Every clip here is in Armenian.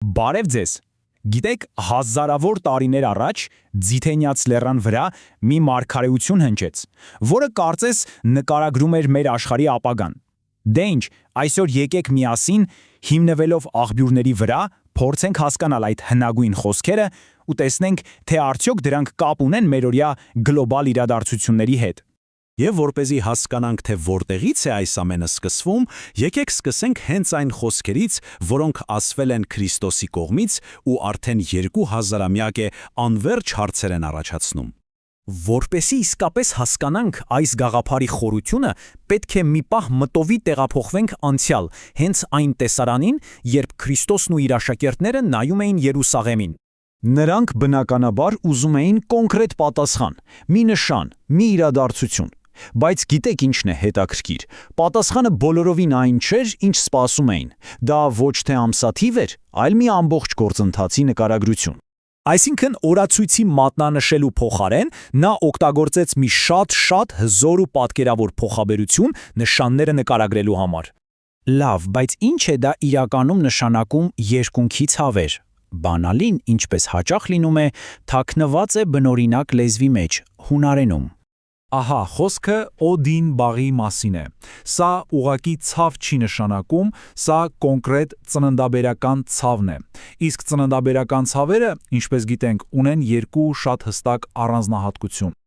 Բարև ձեզ։ Գիտեք, հազարավոր տարիներ առաջ Ձիթենյաց լեռան վրա մի մարգարեություն հնչեց, որը կարծես նկարագրում էր մեր աշխարհի ապագան։ Դե ինչ, այսօր եկեք միասին, հիմնվելով աղբյուրների վրա, փորձենք հասկանալ այդ հնագույն խոսքերը ու տեսնենք, թե արդյոք դրանք կապ ունեն մերօրյա գլոբալ իրադարձությունների հետ։ Եվ որպեսզի հասկանանք, թե որտեղից է այս ամենը սկսվում, եկեք սկսենք հենց այն խոսքերից, որոնք ասվել են Քրիստոսի կողմից ու արդեն 2000-ամյակ է անverջ հարցեր են առաջացնում։ Որպեսզի իսկապես հասկանանք այս գաղափարի խորությունը, պետք է մի պահ մտովի տեղափոխվենք անցյալ, հենց այն տեսարանին, երբ Քրիստոսն ու իր աշակերտները նայում էին Երուսաղեմին։ Նրանք բնականաբար ուզում էին կոնկրետ պատասխան, մի նշան, մի իրադարձություն։ Բայց գիտեք ինչն է հետաքրքիր, պատասխանը բոլորովին այն չէր, ինչ սպասում էին, դա ոչ թե ամսաթիվ էր, այլ մի ամբողջ գործընթացի նկարագրություն։ Այսինքն օրացույցի մատնանշելու փոխարեն նա օգտագործեց մի շատ հզոր ու պատկերավոր փոխաբերություն նշանները նկարագրելու համար։ Լավ, բայց ինչ է դա իրականում նշանակում երկունքի ցավեր։ Բանալին, ինչպես հաճախ լինում է, թաքնված է բնօրինակ լեզվի մեջ, հունարենում։ Ահա, խոսքը Օդին բաղի մասին է։ Սա ուղղակի ցավ չի նշանակում, սա կոնկրետ ծննդաբերական ցավն է։ Իսկ ծննդաբերական ցավերը, ինչպես գիտենք, ունեն երկու շատ հստակ առանձնահատկություն։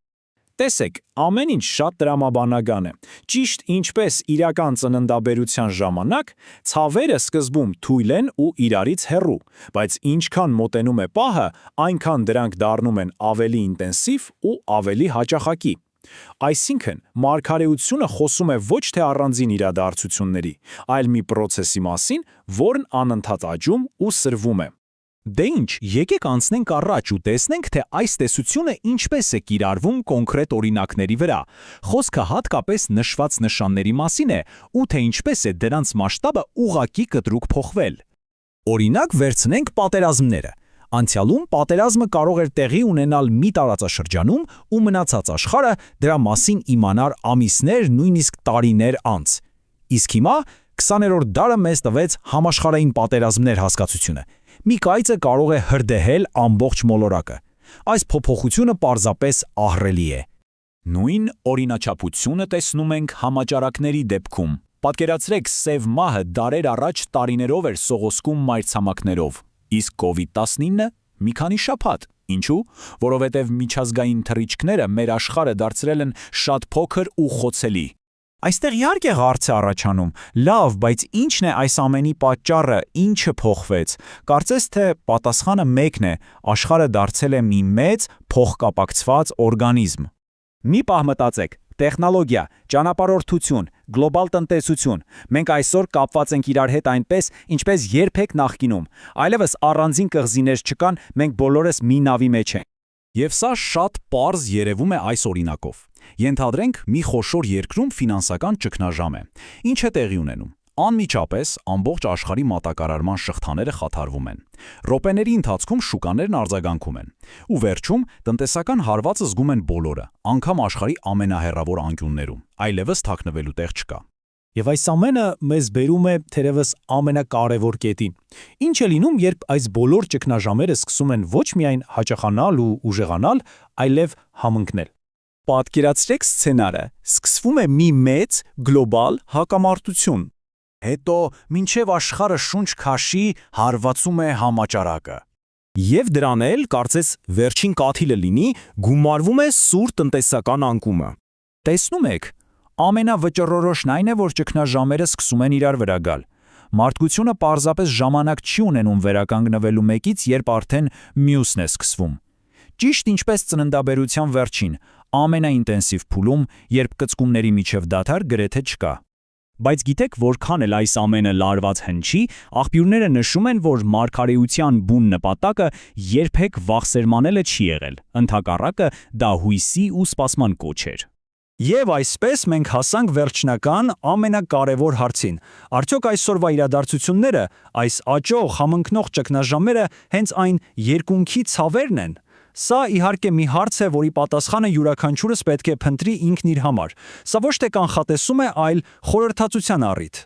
Տեսեք, ամեն ինչ շատ տրամաբանական է։ Ճիշտ ինչպես իրական ծննդաբերության ժամանակ, ցավերը սկզբում թույլ են ու իրարից հեռու, բայց ինչքան մոտենում է պահը, այնքան դրանք դառնում են ավելի ինտենսիվ ու ավելի հաճախակի։ Այսինքն, մարգարեությունը խոսում է ոչ թե առանձին իրադարձությունների, այլ մի պրոցեսի մասին, որն անընդհատ աճում ու սրվում է։ Դե ինչ, եկեք անցնենք առաջ ու տեսնենք, թե այս տեսությունը ինչպես է կիրառվում կոնկրետ օրինակների վրա։ Խոսքը հատկապես նշված նշանների մասին է, ու թե ինչպես է դրանց մասշտաբը ուղղակի կտրուկ փոխվել։ Օրինակ վերցնենք պատերազմները։ Անցյալում պատերազմը կարող էր տեղի ունենալ մի տարածաշրջանում ու մնացած աշխարհը դրա մասին իմանար ամիսներ, նույնիսկ տարիներ անց։ Իսկ հիմա 20-րդ դարը մեզ տվեց համաշխարհային պատերազմներ հասկացությունը։ Մի կայծը կարող է հրդեհել ամբողջ մոլորակը։ Այս փոփոխությունը պարզապես ահռելի է։ Նույն օրինաչափությունը տեսնում ենք համաճարակների դեպքում։ Պատկերացրեք, սև մահը դարեր առաջ տարիներով էր սողոսկում մայրցամաքներով։ Իսկ COVID-19 մի քանի շաբաթ։ Ինչու՞։ Որովհետև միջազգային թռիչքները մեր աշխարհը դարձրել են շատ փոքր ու խոցելի։ Այստեղ իհարկե հարց է առաջանում. լավ, բայց ի՞նչն է այս ամենի պատճառը, ի՞նչը փոխվեց։ Կարծես թե պատասխանը մեկն է՝ աշխարհը դարձել է մի մեծ, փոխկապակցված օրգանիզմ։ Մի պահ մտածեք. տեխնոլոգիա, ճանապարհորդություն, գլոբալ տնտեսություն։ Մենք այսօր կապված ենք իրար հետ այնպես, ինչպես երբեք նախկինում։ Այլևս առանձին կղզիներ չկան, մենք բոլորս մի նավի մեջ ենք։ Եվ սա շատ պարզ երևում է այս օրինակով։ Ենթադրենք մի խոշոր երկրում ֆինանսական ճգնաժամ է։ Ինչ է տեղի ունենում։ Անմիջապես ամբողջ աշխարհի մատակարարման շղթաները խաթարվում են։ Րոպեների ընթացքում շուկաներն արձագանքում են։ Ու վերջում տնտեսական հարվածը զգում են բոլորը, անգամ աշխարհի ամենահեռավոր անկյուններում։ Այլևս թաքնվելու տեղ չկա։ Եվ այս ամենը մեզ բերում է թերևս ամենակարևոր կետին։ Ինչ է լինում, երբ այս բոլոր ճգնաժամերը սկսում են ոչ միայն հաճախանալ ու ուժեղանալ, այլև համընկնել։ Պատկերացրեք սցենարը. սկսվում է մի մեծ գլոբալ հակամարտություն։ Հետո մինչև աշխարհը շունչ քաշի, հարվածում է համաճարակը։ Եվ դրան էլ, կարծես, վերջին կաթիլը լինի, գումարվում է սուր տնտեսական անկումը։ Տեսնում եք, ամենավճռորոշն այն է, որ ճգնաժամերը սկսում են իրար վրա գալ։ Մարդկությունը պարզապես ժամանակ չի ունենում վերականգնվելու մեկից, երբ արդեն մյուսն է սկսվում։ Ճիշտ ինչպես ծննդաբերության վերջին, ամենաինտենսիվ փուլում, երբ կծկումների միջև դադար գրեթե չկա։ Բայց գիտեք, որքան էլ այս ամենը լարված հնչի, աղբյուրները նշում են, որ մարգարեության բուն նպատակը երբեք վախսերմանելը չի եղել, ընդհակառակը դա հույսի ու սպասման կոչ էր։ Եվ այսպես մենք հասանք վերջնական ամենակարևոր հարցին. արդյոք այսօրվա իրադարձությունները, այս աճող, համընկնող ճգնաժամերը հենց այն երկունքի ցավերն են։ Սա իհարկե մի հարց է, որի պատասխանը յուրաքանչյուրս պետք է փնտրի ինքն իր համար։ Սա ոչ թե կանխատեսում է, այլ խորհրդածության առիթ։